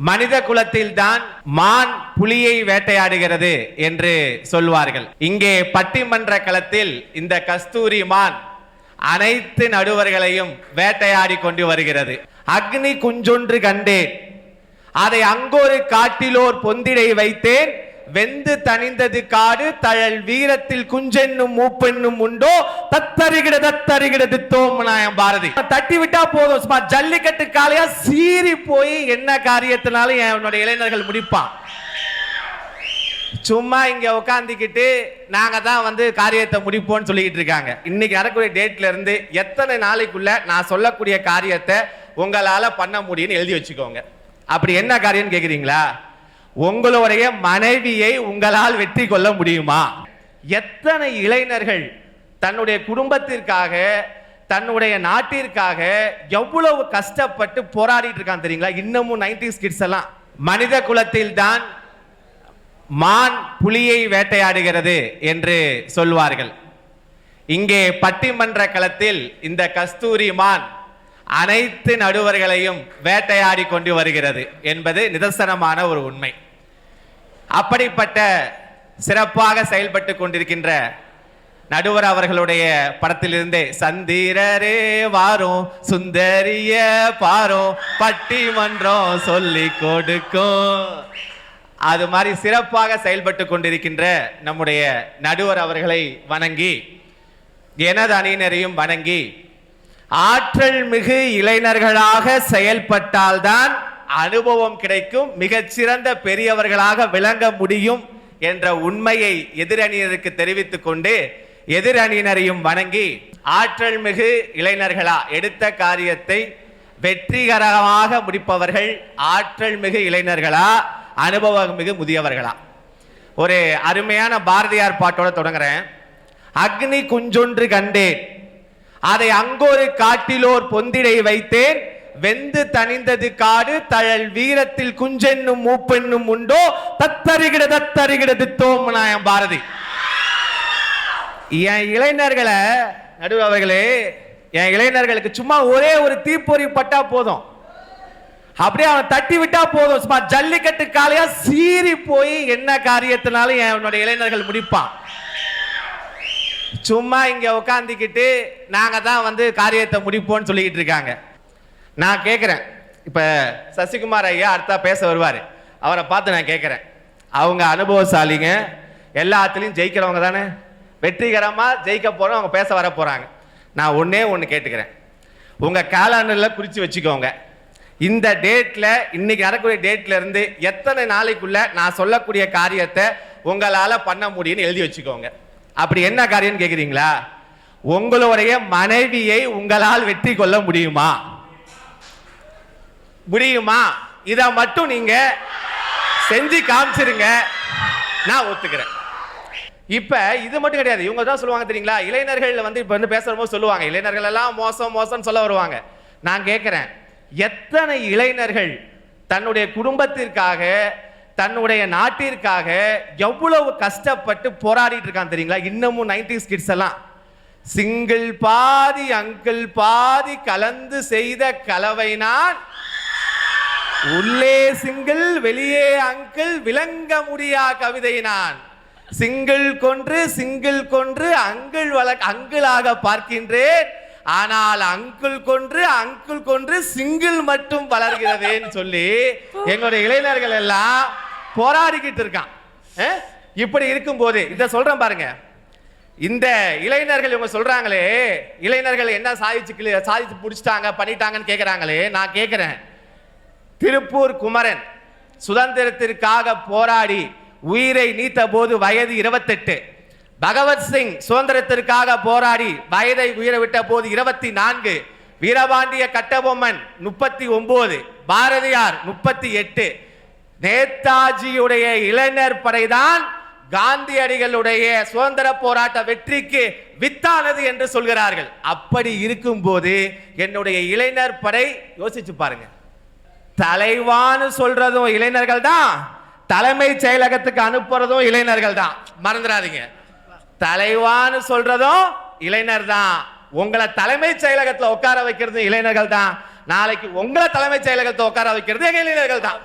மனித குலத்தில் தான் மான் புலியை வேட்டையாடுகிறது என்று சொல்வார்கள். இங்கே பட்டிமன்ற களத்தில் இந்த கஸ்தூரி மான் அனைத்து நடுவர்களையும் வேட்டையாடி கொண்டு வருகிறது. அக்னி குஞ்சொன்று கண்டேன், அதை அங்கொரு காட்டிலோர் பொந்திடை வைத்தேன், வெந்து தணிந்தது காடு தழல் வீரத்தில் குஞ்சென்னும் மூப்பென்னும் உண்டோ தத்தருகிட தோமநாயம் பாரதி. தட்டி விட்டா போதும், ஜல்லிக்கட்டு காலையா சீறி போய் என்ன காரியத்தினாலும் என்னுடைய இளைஞர்கள் முடிப்பான். சும்மா இங்க உட்காந்துக்கிட்டு நாங்க தான் காரியத்தை முடிப்போம்னு சொல்லிக்கிட்டு இருக்காங்க. இன்னைக்கு நடக்கூடிய டேட்ல இருந்து எத்தனை நாளைக்குள்ள நான் சொல்லக்கூடிய காரியத்தை உங்களால பண்ண முடியும்னு எழுதி வச்சுக்கோங்க. அப்படி என்ன காரியம் கேக்குறீங்களா? உங்களுடைய மனைவியை உங்களால் வெற்றி கொள்ள முடியுமா? எத்தனை இளைஞர்கள் தன்னுடைய குடும்பத்திற்காக தன்னுடைய நாட்டிற்காக எவ்வளவு கஷ்டப்பட்டு போராடிட்டு இருக்கான் தெரியுங்களா? இன்னமும் 90s கிட்ஸ் எல்லாம் மனித குலத்தில் தான் மான் புலியை வேட்டையாடுகிறது என்று சொல்வார்கள். இங்கே பட்டிமன்ற களத்தில் இந்த கஸ்தூரி மான் அனைத்து நடுவர்களையும் வேட்டையாடி கொண்டு வருகிறது என்பது நிதர்சனமான ஒரு உண்மை. அப்படிப்பட்ட சிறப்பாக செயல்பட்டு கொண்டிருக்கின்ற நடுவர் அவர்களுடைய படத்திலிருந்தே சந்திரரே வாரும் சுந்தரிய பாரும் பட்டிமன்றம் சொல்லி கொடுக்கும், அது மாதிரி சிறப்பாக செயல்பட்டு கொண்டிருக்கின்ற நம்முடைய நடுவர் அவர்களை வணங்கி எனது அணியினரையும் வணங்கி ஆற்றல் மிகு இளைஞர்களாக செயல்பட்டால்தான் அனுபவம் கிடைக்கும், மிகச்சிறந்த பெரியவர்களாக விளங்க முடியும் என்ற உண்மையை எதிரணியினருக்கு தெரிவித்துக் கொண்டு எதிரணியினரையும் வணங்கி ஆற்றல் மிகு இளைஞர்களா எடுத்த காரியத்தை வெற்றிகரமாக முடிப்பவர்கள் ஆற்றல் மிகு இளைஞர்களா அனுபவம் மிகு முதியவர்களா? ஒரு அருமையான பாரதியார் பாட்டோட தொடங்குறேன். அக்னி குஞ்சொன்று கண்டேன், அதை அங்கொரு காட்டிலோர் பொந்திடை வைத்தேன், வெந்து தணிந்தது காடு தழல் வீரத்தில் குஞ்சென்னும் மூப்பென்னும் உண்டோ தத்தருகிட தோமநாயம் பாரதி. என் இளைஞர்களை நடுவர்களே, என் இளைஞர்களுக்கு சும்மா ஒரே ஒரு தீப்பொறி பட்டா போதும், அப்படியே அவன் தட்டி விட்டா போதும், ஜல்லிக்கட்டு காலையா சீறி போய் என்ன காரியத்தினாலும் என்னுடைய இளைஞர்கள் முடிப்பான். சும்மா இங்க உட்காந்துக்கிட்டு நாங்க தான் காரியத்தை முடிப்போம்னு சொல்லிக்கிட்டு இருக்காங்க. நான் கேட்கிறேன், இப்ப சசிகுமார் ஐயா அடுத்தா பேச வருவாரு, அவரை பார்த்து நான் கேட்கிறேன், அவங்க அனுபவசாலிங்க, எல்லாத்துலயும் ஜெயிக்கிறவங்க தானே, வெற்றிகரமா ஜெயிக்க போறோம், அவங்க பேச வர போறாங்க. நான் ஒன்னே ஒன்னு கேட்டுக்கிறேன், உங்க காலண்டர்ல குறிச்சு வச்சுக்கோங்க, இந்த டேட்ல இன்னைக்கு நடக்கக்கூடிய டேட்ல இருந்து எத்தனை நாளைக்குள்ள நான் சொல்லக்கூடிய காரியத்தை உங்களால பண்ண முடியும்னு எழுதி வச்சுக்கோங்க. அப்படி என்ன காரியம் கேக்குறீங்களா? உங்களுடைய மனைவியை உங்களால் வெற்றி கொள்ள முடியுமா? முடியுமா? இத மட்டும் நீங்க செஞ்சு காமிச்சிருங்க, நான் ஒத்துக்கிறேன். இப்ப இது மட்டும் கிடையாது, இவங்க தான் சொல்லுவாங்க தெரியுங்களா, இளைஞர்கள் இப்ப பேசுறபோது சொல்லுவாங்க இளைஞர்கள் எல்லாம் மோசம் மோசம் சொல்ல வருவாங்க. நான் கேட்கிறேன், எத்தனை இளைஞர்கள் தன்னுடைய குடும்பத்திற்காக தன்னுடைய நாட்டிற்காக எவ்வளவு கஷ்டப்பட்டு போராடிட்டு இருக்கான் தெரியுங்களா? இன்னமும் 90s கிட்ஸ் எல்லாம் சிங்கிள் பாதி அங்கிள் பாதி கலந்து செய்த கலவை நான், உள்ளே சிங்கிள் வெளியே அங்கிள் விளங்க முடியா கவிதை நான், சிங்கிள் கொன்று அங்கிளாக பார்க்கின்றேன், ஆனால் அங்கிள் கொன்று சிங்கிள் மட்டும் வளர்கிறதேன்னு சொல்லி எங்களுடைய இளைஞர்கள் எல்லாம் போராடிக்கிட்டு இருக்கான். இப்படி இருக்கும் போது இத சொல்றேன் பாருங்க, இந்த இளைஞர்கள் இவங்க சொல்றாங்களே, இளைஞர்கள் என்ன சாதிச்சு முடிச்சிட்டாங்க பண்ணிட்டாங்கன்னு கேட்கிறாங்களே, நான் கேட்கிறேன், திருப்பூர் குமரன் சுதந்திரத்திற்காக போராடி உயிரை நீத்த போது வயது 28, பகவத்சிங் சுதந்திரத்திற்காக போராடி வயதை உயிரை விட்ட போது 24, வீரபாண்டிய கட்டபொம்மன் 39, பாரதியார் 38, நேதாஜியுடைய இளைஞர் படைதான் காந்தியடிகளுடைய சுதந்திர போராட்ட வெற்றிக்கு வித்தானது என்று சொல்கிறார்கள். அப்படி இருக்கும் போது என்னுடைய இளைஞர் படை யோசிச்சு பாருங்க, தலைவான்னு சொல்றதும் இளைஞர்கள் தான், தலைமை செயலகத்துக்கு அனுப்புறதும் இளைஞர்கள் தான், மறந்துடாதீங்க. தலைவான்னு சொல்றதும் இளைஞர் தான், உங்களை தலைமை செயலகத்துல உட்கார வைக்கிறது இளைஞர்கள் தான், நாளைக்கு உங்களை தலைமை செயலகத்தை உட்கார வைக்கிறது எங்க இளைஞர்கள் தான்.